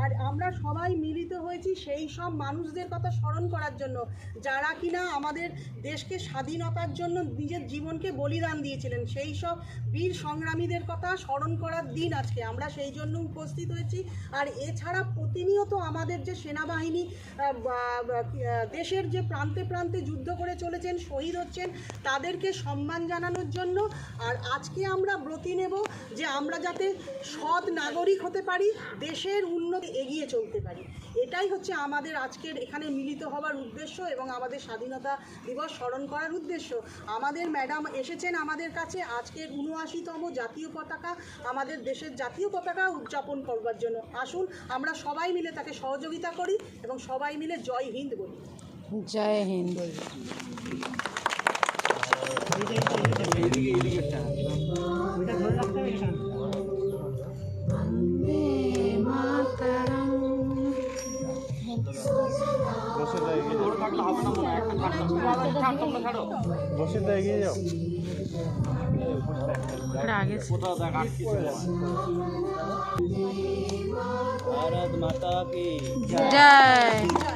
আর আমরা সবাই মিলিত হয়েছি সেই সব মানুষদের কথা স্মরণ করার জন্য যারা কিনা আমাদের দেশকে স্বাধীনতার জন্য নিজের জীবনকে বলিদান দিয়েছিলেন। সেই সব বীর সংগ্রামীদের কথা স্মরণ করার দিন আজকে, আমরা সেই জন্য উপস্থিত হয়েছি। আর এছাড়া প্রতিনিয়ত আমাদের যে সেনাবাহিনী দেশের যে প্রান্তে প্রান্তে যুদ্ধ করে চলেছেন, শহীদ হচ্ছেন, তাদেরকে সম্মান জানানোর জন্য। আর আজকে আমরা ব্রতী নেব যে আমরা যাতে সৎ নাগরিক হতে পারি, দেশের উন্নতি এগিয়ে চলতে পারি। এটাই হচ্ছে আমাদের আজকের এখানে মিলিত হওয়ার উদ্দেশ্য এবং আমাদের স্বাধীনতা দিবস স্মরণ করার উদ্দেশ্য। আমাদের ম্যাডাম এসেছেন আমাদের কাছে আজকের ৭৯তম জাতীয় পতাকা, আমাদের দেশের জাতীয় পতাকা উদযাপন করবার জন্য। আসুন আমরা সবাই মিলে তাকে সহযোগিতা করি এবং সবাই মিলে জয় হিন্দ বলি। জয় হিন্দ। भारत माता की जय।